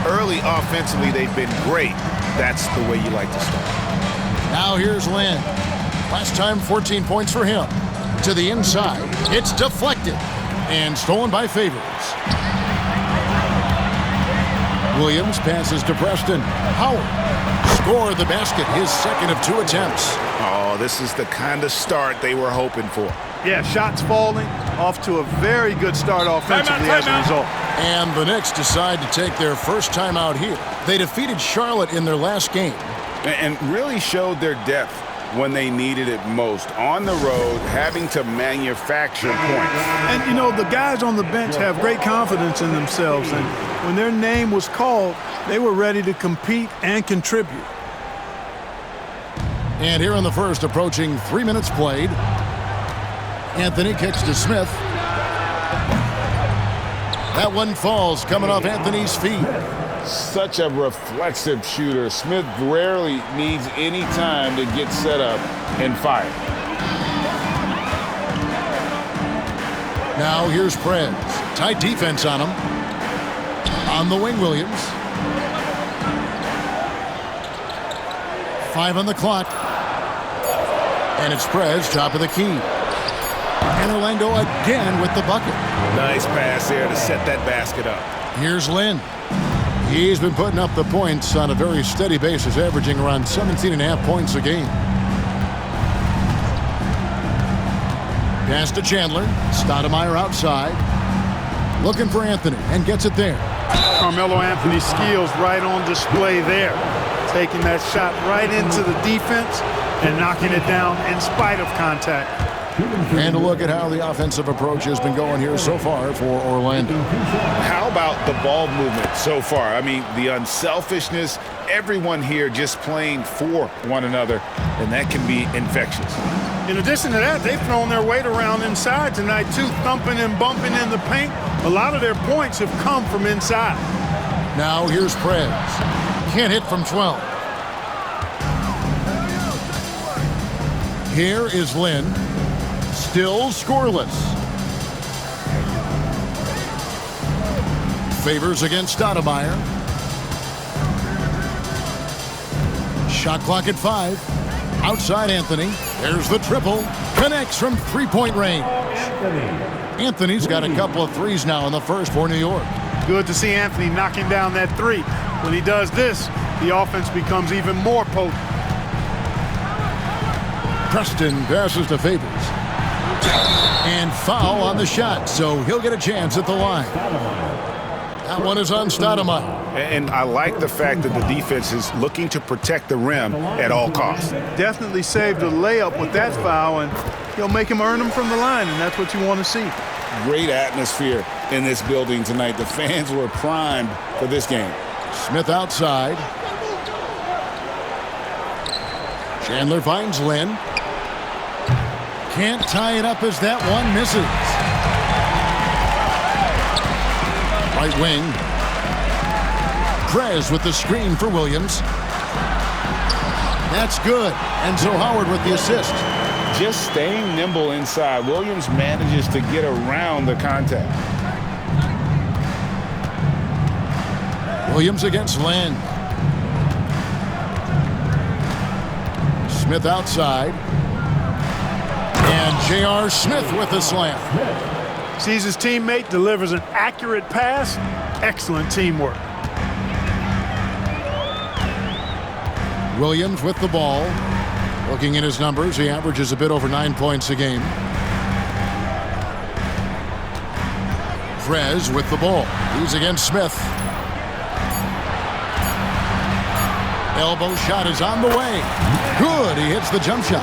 Early offensively, they've been great. That's the way you like to start. Now here's Lynn. Last time, 14 points for him. To the inside. It's deflected. And stolen by Favors. Williams passes to Preston. Howard scored the basket, his second of 2 attempts. Oh, this is the kind of start they were hoping for. Yeah, shots falling, off to a very good start offensively as a result. And the Knicks decide to take their first time out here. They defeated Charlotte in their last game. And really showed their depth when they needed it most. On the road, having to manufacture points. And, you know, the guys on the bench have great confidence in themselves. And when their name was called, they were ready to compete and contribute. And here in the first, approaching 3 minutes played. Anthony kicks to Smith. That one falls, coming off Anthony's feet. Such a reflexive shooter. Smith rarely needs any time to get set up and fire. Now here's Prez. Tight defense on him. On the wing, Williams. 5 on the clock. And it's Prez, top of the key. And Orlando again with the bucket. Nice pass there to set that basket up. Here's Lynn. He's been putting up the points on a very steady basis, averaging around 17.5 points a game. Pass to Chandler. Stoudemire outside. Looking for Anthony and gets it there. Carmelo Anthony's skills right on display there. Taking that shot right into the defense and knocking it down in spite of contact. And a look at how the offensive approach has been going here so far for Orlando. How about the ball movement so far? I mean, the unselfishness, everyone here just playing for one another, and that can be infectious. In addition to that, they've thrown their weight around inside tonight, too, thumping and bumping in the paint. A lot of their points have come from inside. Now here's Prez. Can't hit from 12. Here is Lynn. Still scoreless. Favors against Stoudemire. Shot clock at 5. Outside Anthony. There's the triple. Connects from 3-point range. Anthony's got a couple of threes now in the first for New York. Good to see Anthony knocking down that 3. When he does this, the offense becomes even more potent. Preston passes to Favors. And foul on the shot, so he'll get a chance at the line. That one is on Stoudemire. And I like the fact that the defense is looking to protect the rim at all costs. Definitely saved a layup with that foul, and he'll make him earn them from the line, and that's what you want to see. Great atmosphere in this building tonight. The fans were primed for this game. Smith outside. Chandler finds Lynn. Can't tie it up as that one misses. Right wing. Prez with the screen for Williams. That's good. And so Howard with the assist. Just staying nimble inside. Williams manages to get around the contact. Williams against Lynn. Smith outside. And J.R. Smith with the slam. Sees his teammate, delivers an accurate pass. Excellent teamwork. Williams with the ball. Looking at his numbers, he averages a bit over 9 points a game. Prez with the ball. He's against Smith. Elbow shot is on the way. Good. He hits the jump shot.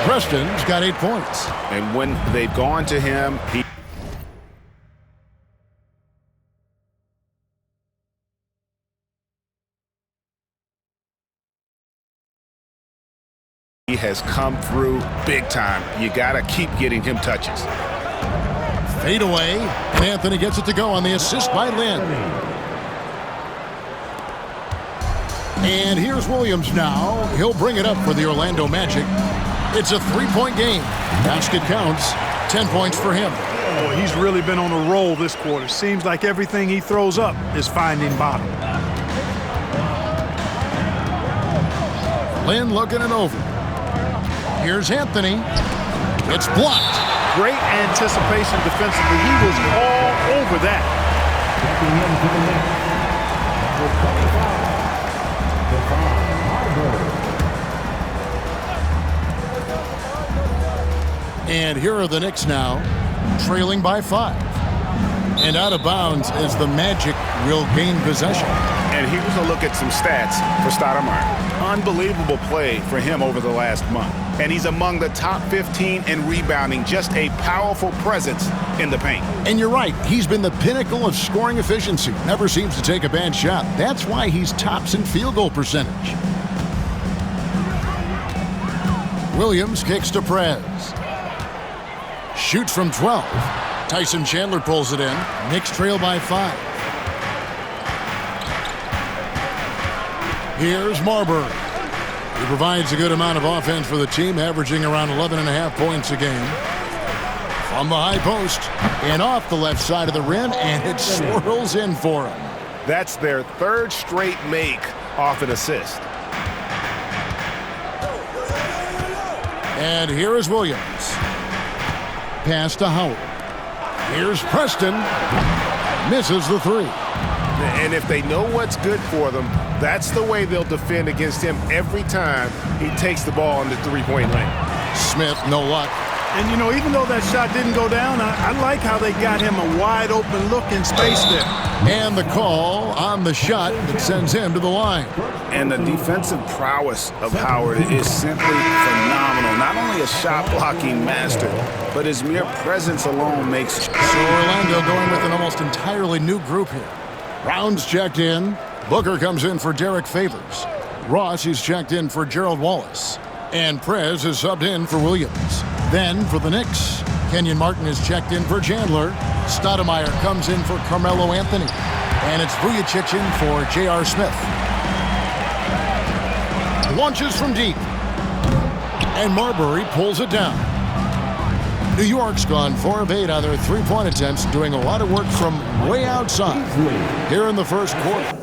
Preston's got 8 points. And when they've gone to him, he has come through big time. You got to keep getting him touches. Fade away, and Anthony gets it to go on the assist by Lynn. And here's Williams now. He'll bring it up for the Orlando Magic. It's a 3-point game. Basket counts. 10 points for him. Boy, he's really been on a roll this quarter. Seems like everything he throws up is finding bottom. Lynn looking it over. Here's Anthony. It's blocked. Great anticipation defensively. He was all over that. And here are the Knicks now, trailing by 5. And out of bounds as the Magic will gain possession. And here's a look at some stats for Stoudemire. Unbelievable play for him over the last month. And he's among the top 15 in rebounding, just a powerful presence in the paint. And you're right, he's been the pinnacle of scoring efficiency. Never seems to take a bad shot. That's why he's tops in field goal percentage. Williams kicks to Prez. Shoots from 12. Tyson Chandler pulls it in. Knicks trail by 5. Here's Marbury. He provides a good amount of offense for the team, averaging around 11.5 points a game. From the high post and off the left side of the rim, and it swirls in for him. That's their third straight make off an assist. And here is Williams. Pass to Howard. Here's Preston. Misses the 3. And if they know what's good for them, that's the way they'll defend against him every time he takes the ball in the three-point lane. Smith, no luck. And, you know, even though that shot didn't go down, I like how they got him a wide-open look in space there. And the call on the shot that sends him to the line. And the defensive prowess of Howard is simply phenomenal. Not only a shot-blocking master, but his mere presence alone makes... So Orlando going with an almost entirely new group here. Brown's checked in. Booker comes in for Derek Favors. Ross is checked in for Gerald Wallace. And Prez is subbed in for Williams. Then for the Knicks, Kenyon Martin is checked in for Chandler. Stoudemire comes in for Carmelo Anthony. And it's Vujacic in for J.R. Smith. Launches from deep. And Marbury pulls it down. New York's gone 4 of 8 on their three-point attempts, doing a lot of work from way outside here in the first quarter.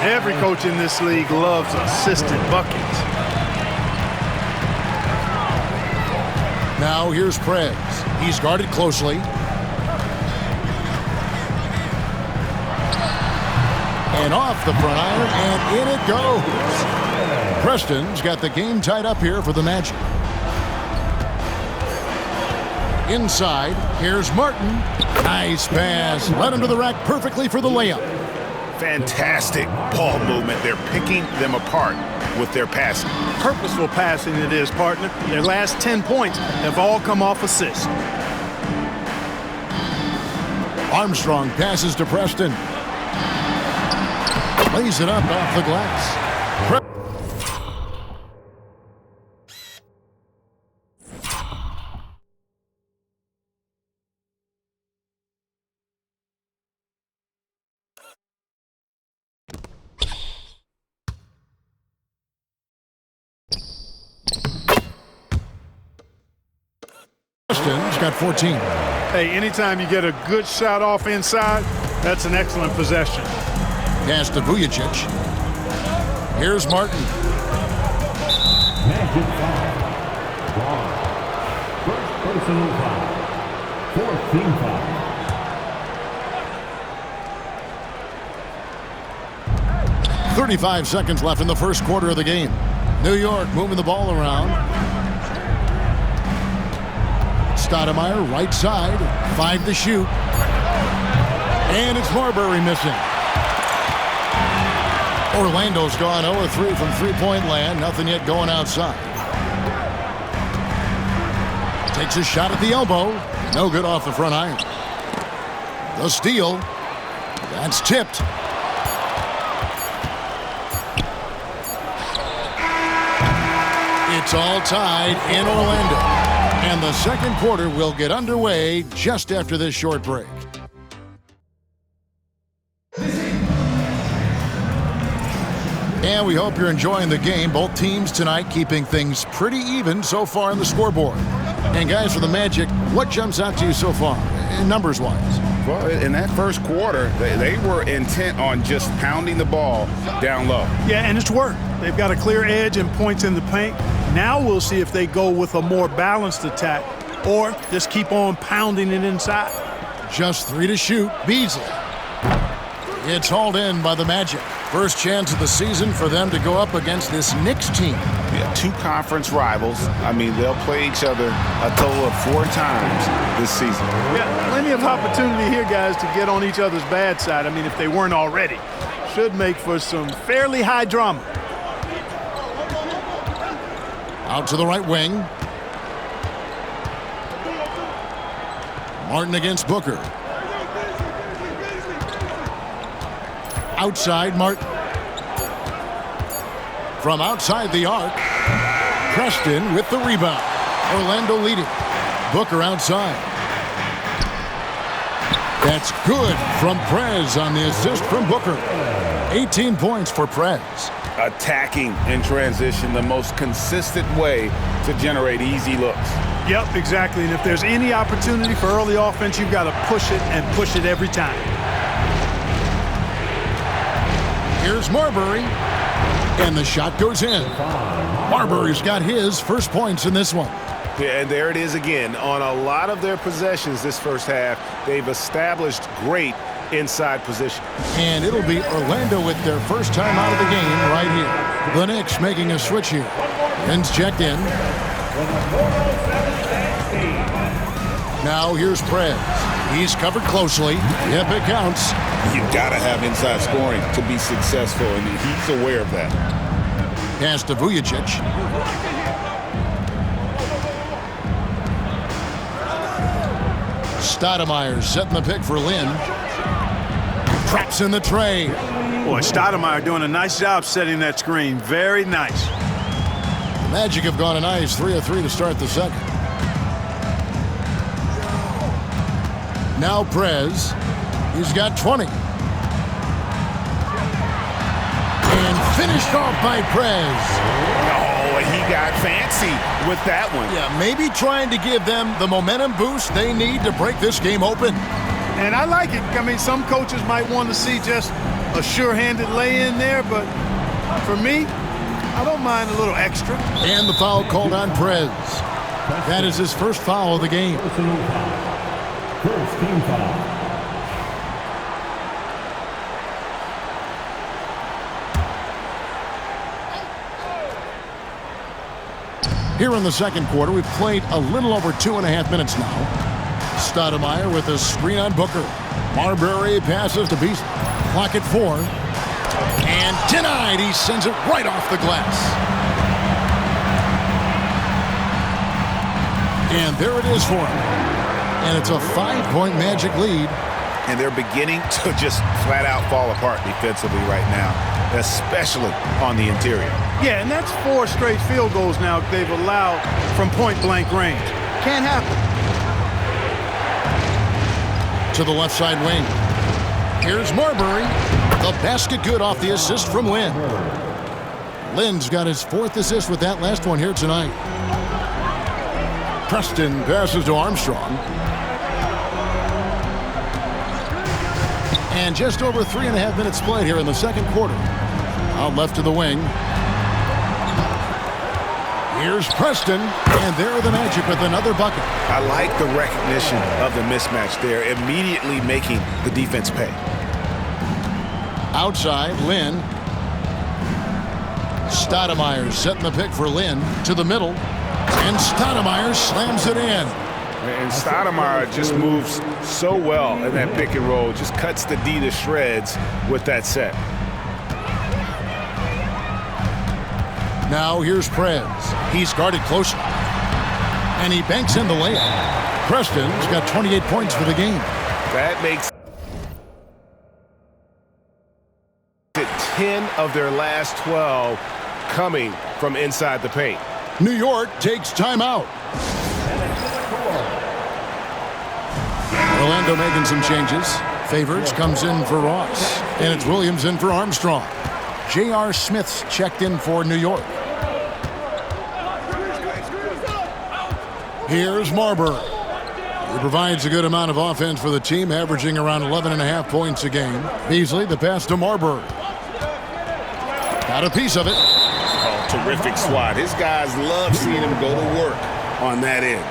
Every coach in this league loves assisted buckets. Now here's Prez. He's guarded closely. And off the front iron, and in it goes. Preston's got the game tied up here for the Magic. Inside, here's Martin. Nice pass. Led him to the rack perfectly for the layup. Fantastic ball movement. They're picking them apart with their passing. Purposeful passing it is, partner. Their last 10 points have all come off assists. Armstrong passes to Preston. Lays it up off the glass. Preston's got 14. Hey, anytime you get a good shot off inside, that's an excellent possession. Pass to Vujacic. Here's Martin. Magic foul. Wrong. First personal foul. Fourth team foul. .35 seconds left in the first quarter of the game. New York moving the ball around. Stoudemire, right side, 5 to shoot. And it's Marbury missing. Orlando's gone 0-3 from three-point land. Nothing yet going outside. Takes a shot at the elbow. No good off the front iron. The steal. That's tipped. It's all tied in Orlando. And the second quarter will get underway just after this short break. And we hope you're enjoying the game. Both teams tonight keeping things pretty even so far on the scoreboard. And guys, for the Magic, what jumps out to you so far, numbers-wise? Well, in that first quarter, they were intent on just pounding the ball down low. Yeah, and it's worked. They've got a clear edge and points in the paint. Now we'll see if they go with a more balanced attack or just keep on pounding it inside. Just 3 to shoot. Beasley. It's hauled in by the Magic. First chance of the season for them to go up against this Knicks team. Yeah, 2 conference rivals. I mean, they'll play each other a total of 4 times this season. Yeah, plenty of opportunity here, guys, to get on each other's bad side. I mean, if they weren't already. Should make for some fairly high drama. Out to the right wing. Martin against Booker. Outside, Martin. From outside the arc, Preston with the rebound. Orlando leading. Booker outside. That's good from Prez on the assist from Booker. 18 points for Prez. Attacking in transition, the most consistent way to generate easy looks. Yep, exactly. And if there's any opportunity for early offense, you've got to push it and push it every time. Here's Marbury. And the shot goes in. Marbury's got his first points in this one. Yeah, and there it is again. On a lot of their possessions this first half, they've established great inside position. And it'll be Orlando with their first time out of the game right here. The Knicks making a switch here. Ben's checked in. Now here's Prez. He's covered closely. Yep, it counts. You've got to have inside scoring to be successful, and he's aware of that. Pass to Vujacic. Stoudemire setting the pick for Lynn. Traps in the tray. Boy, Stoudemire doing a nice job setting that screen. Very nice. The Magic have gone a nice 3 of 3 to start the second. Now Prez. He's got 20. And finished off by Prez. Oh, he got fancy with that one. Yeah, maybe trying to give them the momentum boost they need to break this game open. And I like it. I mean, some coaches might want to see just a sure-handed lay-in there, but for me, I don't mind a little extra. And the foul called on Prez. That is his first foul of the game. First team foul. Here in the second quarter, we've played a little over 2.5 minutes now. Stoudemire with a screen on Booker. Marbury passes to Beasley. Clock at 4. And denied. He sends it right off the glass. And there it is for him. And it's a 5-point Magic lead. And they're beginning to just flat out fall apart defensively right now, especially on the interior. Yeah, and that's 4 straight field goals now they've allowed from point-blank range. Can't happen. To the left side wing. Here's Marbury. The basket good off the assist from Lynn. Lynn's got his 4th assist with that last one here tonight. Preston passes to Armstrong. And just over 3.5 minutes played here in the second quarter. Out left to the wing. Here's Preston, and there are the Magic with another bucket. I like the recognition of the mismatch there, immediately making the defense pay. Outside, Lynn. Stoudemire setting the pick for Lynn to the middle. And Stoudemire slams it in. And Stoudemire just moves so well in that pick and roll, just cuts the D to shreds with that set. Now here's Prez. He's guarded closely. And he banks in the layup. Preston's got 28 points for the game. That makes it 10 of their last 12 coming from inside the paint. New York takes timeout. Orlando making some changes. Favors comes in for Ross, and it's Williams in for Armstrong. J.R. Smith's checked in for New York. Here's Marbury. He provides a good amount of offense for the team, averaging around 11.5 points a game. Beasley, the pass to Marbury. Got a piece of it. Oh, terrific swat. His guys love seeing him go to work on that end.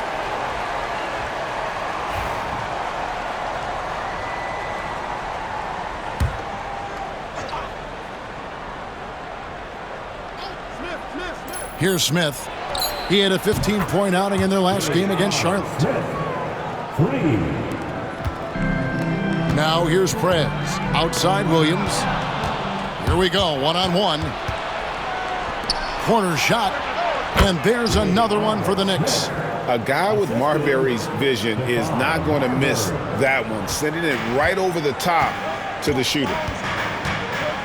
Here's Smith. He had a 15-point outing in their last game against Charlotte. Now here's Prez. Outside Williams. Here we go, one-on-one. Corner shot. And there's another one for the Knicks. A guy with Marbury's vision is not going to miss that one, sending it right over the top to the shooter.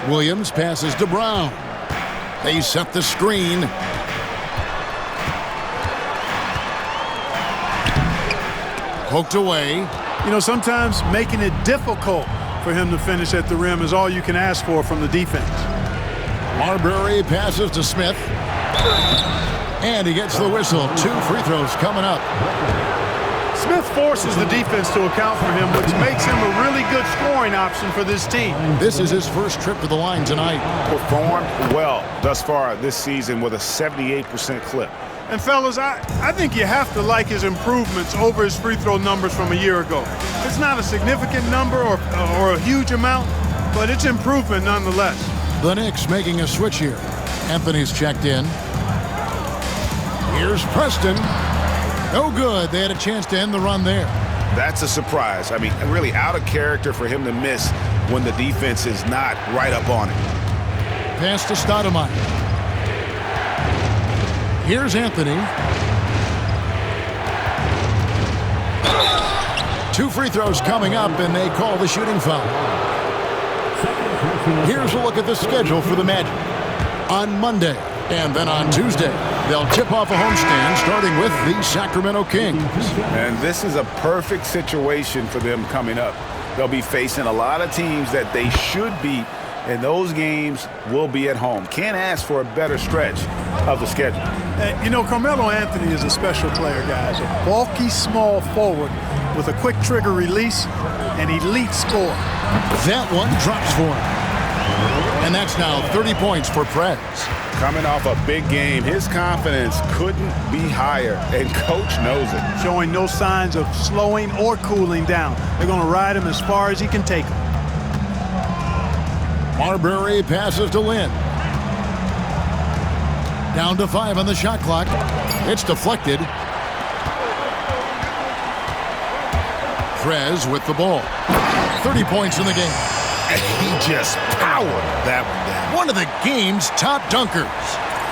Williams passes to Brown. They set the screen. Poked away. You know, sometimes making it difficult for him to finish at the rim is all you can ask for from the defense. Marbury passes to Smith. And he gets the whistle. 2 free throws coming up. Smith forces the defense to account for him, which makes him a really good scoring option for this team. This is his first trip to the line tonight. Performed well thus far this season with a 78% clip. And fellas, I think you have to like his improvements over his free throw numbers from a year ago. It's not a significant number or a huge amount, but it's improvement nonetheless. The Knicks making a switch here. Anthony's checked in. Here's Preston. No good. They had a chance to end the run there. That's a surprise. I mean, really out of character for him to miss when the defense is not right up on it. Pass to Stoudemire. Here's Anthony. 2 free throws coming up, and they call the shooting foul. Here's a look at the schedule for the Magic. On Monday and then on Tuesday, they'll tip off a homestand starting with the Sacramento Kings. And this is a perfect situation for them coming up. They'll be facing a lot of teams that they should beat, and those games will be at home. Can't ask for a better stretch of the schedule. You know, Carmelo Anthony is a special player, guys. A bulky, small forward with a quick trigger release and elite score. That one drops for him. And that's now 30 points for Prez. Coming off a big game, his confidence couldn't be higher, and Coach knows it. Showing no signs of slowing or cooling down. They're going to ride him as far as he can take him. Marbury passes to Lynn. Down to 5 on the shot clock. It's deflected. Prez with the ball. 30 points in the game. He just powered that one down. One of the game's top dunkers.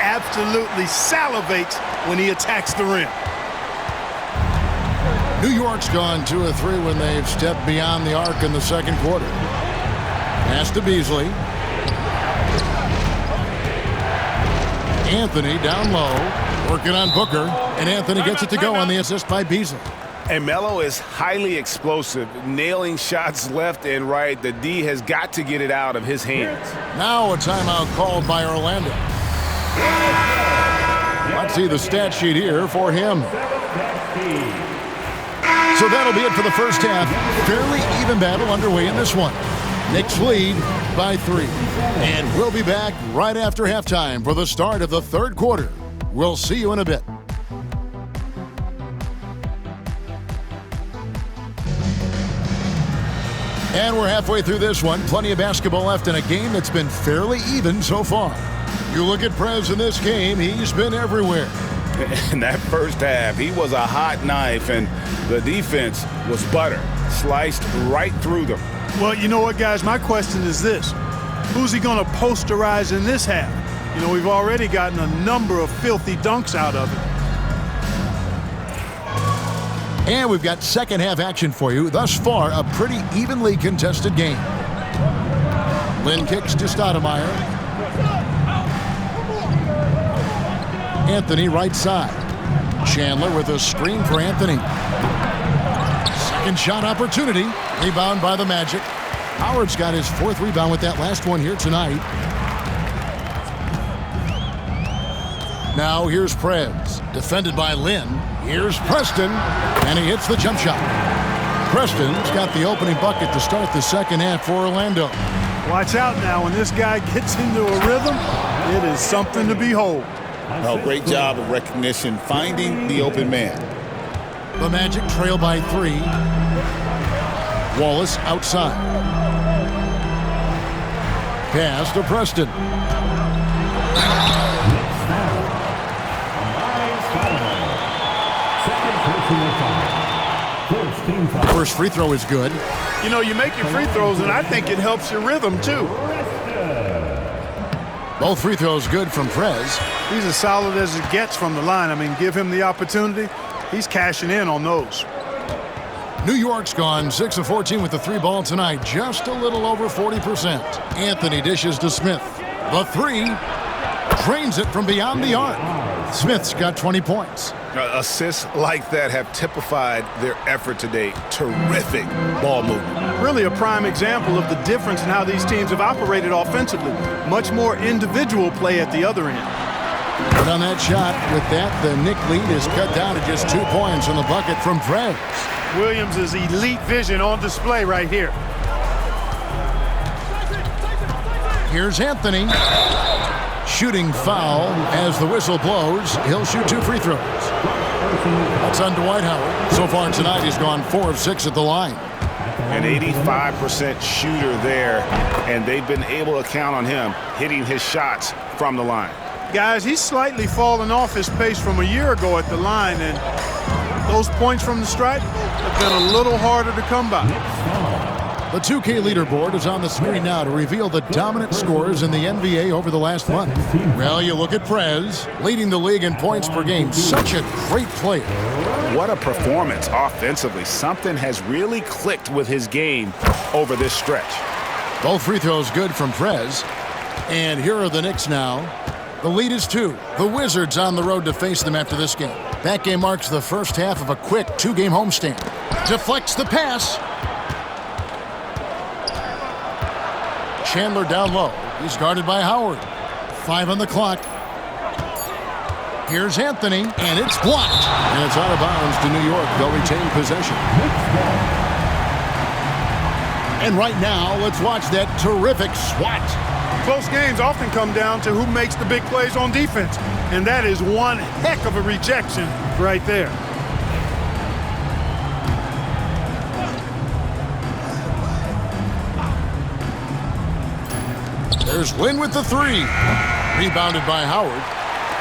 Absolutely salivates when he attacks the rim. New York's gone 2 of 3 when they've stepped beyond the arc in the second quarter. Pass to Beasley. Anthony down low, working on Booker, and Anthony gets it to go on the assist by Beasley. And Melo is highly explosive, nailing shots left and right. The D has got to get it out of his hands. Now a timeout called by Orlando. Let's see the stat sheet here for him. So that'll be it for the first half. Fairly even battle underway in this one. Knicks lead by 3. And we'll be back right after halftime for the start of the third quarter. We'll see you in a bit. And we're halfway through this one. Plenty of basketball left in a game that's been fairly even so far. You look at Prez in this game, he's been everywhere. In that first half, he was a hot knife, and the defense was butter. Sliced right through them. Well, you know what, guys? My question is this. Who's he going to posterize in this half? You know, we've already gotten a number of filthy dunks out of it. And we've got second half action for you. Thus far, a pretty evenly contested game. Lynn kicks to Stoudemire. Anthony right side. Chandler with a screen for Anthony. Second shot opportunity. Rebound by the Magic. Howard's got his 4th rebound with that last one here tonight. Now here's Prez. Defended by Lynn. Here's Preston. And he hits the jump shot. Preston's got the opening bucket to start the second half for Orlando. Watch out now. When this guy gets into a rhythm, it is something to behold. Oh, great job of recognition, finding the open man. The Magic trail by 3. Wallace outside. Pass to Preston. First free throw is good. You know, you make your free throws, and I think it helps your rhythm, too. Both free throws good from Prez. He's as solid as it gets from the line. I mean, give him the opportunity. He's cashing in on those. New York's gone 6 of 14 with the 3 ball tonight, just a little over 40%. Anthony dishes to Smith. The 3 drains it from beyond the arc. Smith's got 20 points. Assists like that have typified their effort today. Terrific ball movement. Really a prime example of the difference in how these teams have operated offensively. Much more individual play at the other end. But on that shot, with that, the Knick lead is cut down to just 2 points on the bucket from Prez. Williams' elite vision on display right here. Here's Anthony. Shooting foul as the whistle blows. He'll shoot 2 free throws. That's on Dwight Howard. So far tonight, he's gone 4 of 6 at the line. An 85% shooter there, and they've been able to count on him hitting his shots from the line. Guys, he's slightly fallen off his pace from a year ago at the line, and those points from the stripe have been a little harder to come by. The 2K leaderboard is on the screen now to reveal the dominant scores in the NBA over the last month. Well, you look at Prez, leading the league in points per game. Such a great player. What a performance offensively. Something has really clicked with his game over this stretch. Both free throws good from Prez. And here are the Knicks now. The lead is 2. The Wizards on the road to face them after this game. That game marks the first half of a quick 2-game homestand. Deflects the pass. Chandler down low. He's guarded by Howard. 5 on the clock. Here's Anthony, and it's blocked. And it's out of bounds to New York. They'll retain possession. And right now, let's watch that terrific swat. Close games often come down to who makes the big plays on defense, and that is one heck of a rejection right there. There's Lynn with the 3. Rebounded by Howard.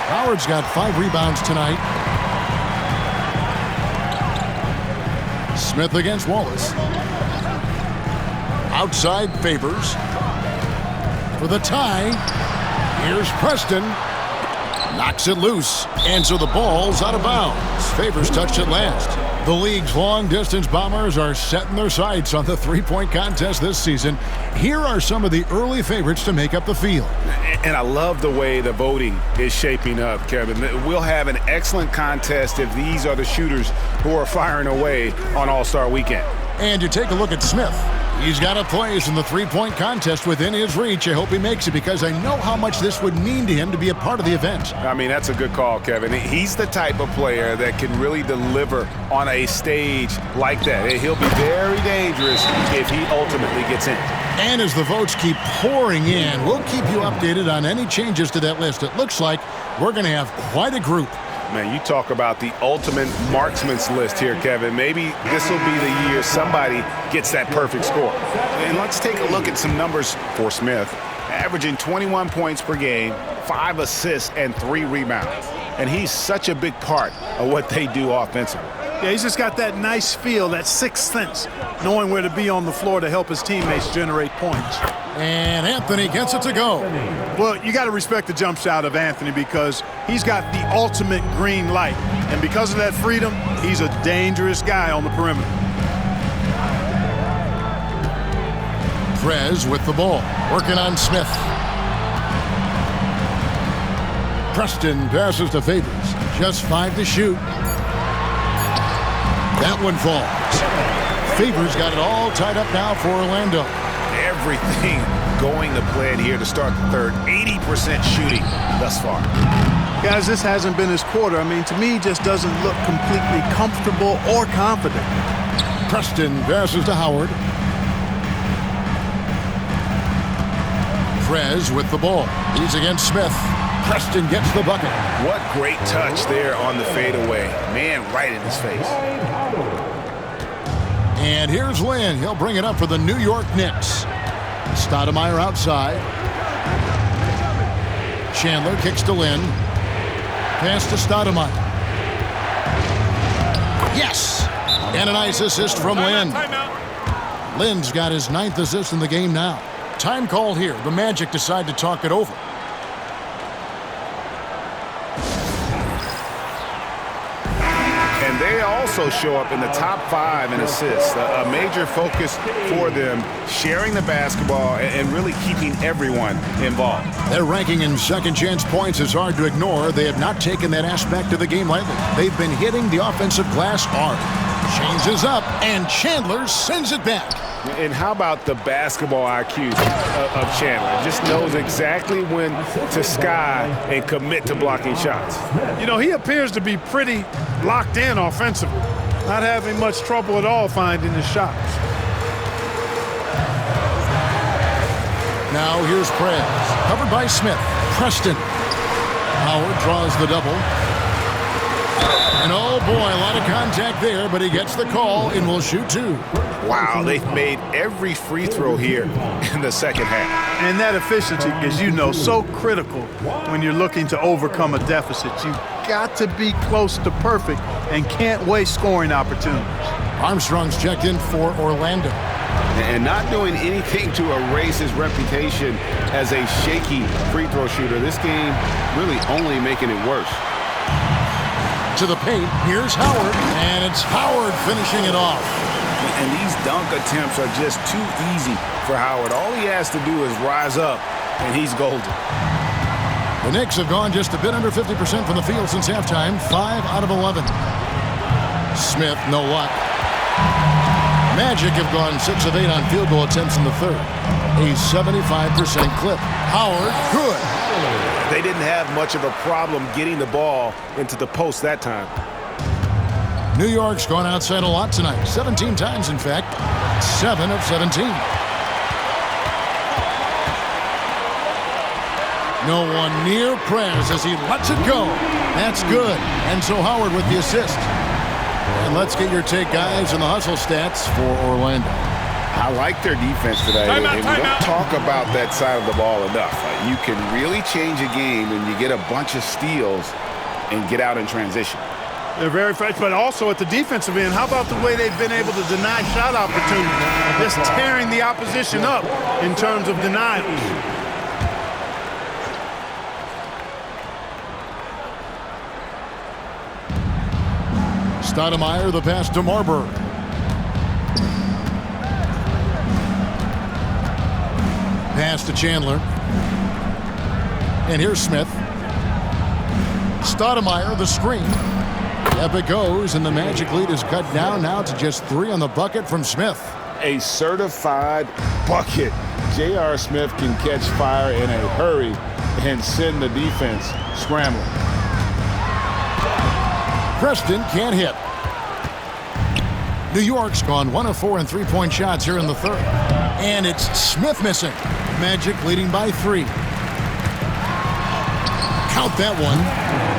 Howard's got 5 rebounds tonight. Smith against Wallace. Outside Favors. For the tie. Here's Preston. Knocks it loose. And so the ball's out of bounds. Favors touched it last. The league's long-distance Bombers are setting their sights on the 3-point contest this season. Here are some of the early favorites to make up the field. And I love the way the voting is shaping up, Kevin. We'll have an excellent contest if these are the shooters who are firing away on All-Star Weekend. And you take a look at Smith. He's got a place in the 3-point contest within his reach. I hope he makes it because I know how much this would mean to him to be a part of the event. I mean, that's a good call, Kevin. He's the type of player that can really deliver on a stage like that. He'll be very dangerous if he ultimately gets in. And as the votes keep pouring in, we'll keep you updated on any changes to that list. It looks like we're going to have quite a group. Man, you talk about the ultimate marksman's list here, Kevin. Maybe this will be the year somebody gets that perfect score. And let's take a look at some numbers for Smith. Averaging 21 points per game, 5 assists, and 3 rebounds. And he's such a big part of what they do offensively. Yeah, he's just got that nice feel, that sixth sense, knowing where to be on the floor to help his teammates generate points. And Anthony gets it to go. Well, you got to respect the jump shot of Anthony because he's got the ultimate green light. And because of that freedom, he's a dangerous guy on the perimeter. Prez with the ball, working on Smith. Preston passes to Favors. Just 5 to shoot. That one falls. Favors got it all tied up now for Orlando. Everything going to plan here to start the third. 80% shooting thus far. Guys, this hasn't been his quarter. I mean, to me, just doesn't look completely comfortable or confident. Preston passes to Howard. Prez with the ball. He's against Smith. Preston gets the bucket. What great touch there on the fadeaway. Man, right in his face. And here's Lynn. He'll bring it up for the New York Knicks. Stoudemire outside. Chandler kicks to Lynn. Pass to Stoudemire. Yes! And a nice assist from Lynn. Lynn's got his 9th assist in the game now. Time called here. The Magic decide to talk it over. And they also show up in the top 5 in assists. A major focus for them, sharing the basketball and really keeping everyone involved. Their ranking in second chance points is hard to ignore. They have not taken that aspect of the game lightly. They've been hitting the offensive glass hard. Changes up, and Chandler sends it back. And how about the basketball IQ of Chandler? Just knows exactly when to sky and commit to blocking shots. You know, he appears to be pretty locked in offensively. Not having much trouble at all finding his shots. Now here's Prez. Covered by Smith. Preston. Howard draws the double. And oh boy, a lot of contact there, but he gets the call and will shoot 2. Wow, they've made every free throw here in the second half. And that efficiency, as you know, so critical when you're looking to overcome a deficit. You've got to be close to perfect and can't waste scoring opportunities. Armstrong's checked in for Orlando. And not doing anything to erase his reputation as a shaky free throw shooter. This game really only making it worse. To the paint, here's Howard, and it's Howard finishing it off. And these dunk attempts are just too easy for Howard. All he has to do is rise up, and he's golden. The Knicks have gone just a bit under 50% from the field since halftime, 5 out of 11. Smith, no luck. Magic have gone 6 of 8 on field goal attempts in the third. A 75% clip. Howard, good. They didn't have much of a problem getting the ball into the post that time. New York's gone outside a lot tonight. 17 times, in fact. 7 of 17. No one near Prez as he lets it go. That's good. And so Howard with the assist. And let's get your take, guys, in the hustle stats for Orlando. I like their defense today. And we don't talk about that side of the ball enough. You can really change a game when you get a bunch of steals and get out in transition. They're very fresh, but also at the defensive end, how about the way they've been able to deny shot opportunities? Just tearing the opposition up in terms of denials. Stoudemire, the pass to Marbury. Pass to Chandler. And here's Smith. Stoudemire, the screen. Up it goes, and the Magic lead is cut down now to just 3 on the bucket from Smith. A certified bucket. J.R. Smith can catch fire in a hurry and send the defense scrambling. Preston can't hit. New York's gone 1 of 4 in three-point shots here in the third. And it's Smith missing. Magic leading by 3. Count that one.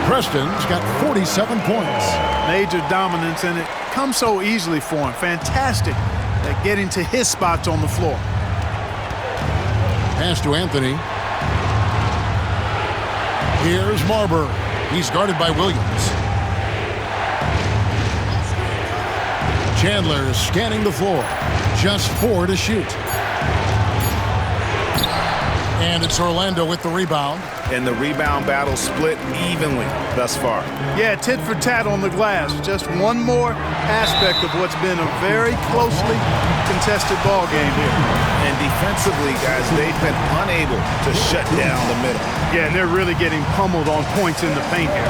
Preston's got 47 points. Major dominance, and it comes so easily for him. Fantastic at getting to his spots on the floor. Pass to Anthony. Here's Marbury. He's guarded by Williams. Chandler scanning the floor. Just 4 to shoot. And it's Orlando with the rebound. And the rebound battle split evenly thus far. Yeah, tit for tat on the glass. Just one more aspect of what's been a very closely contested ball game here. And defensively, guys, they've been unable to shut down the middle. Yeah, and they're really getting pummeled on points in the paint here.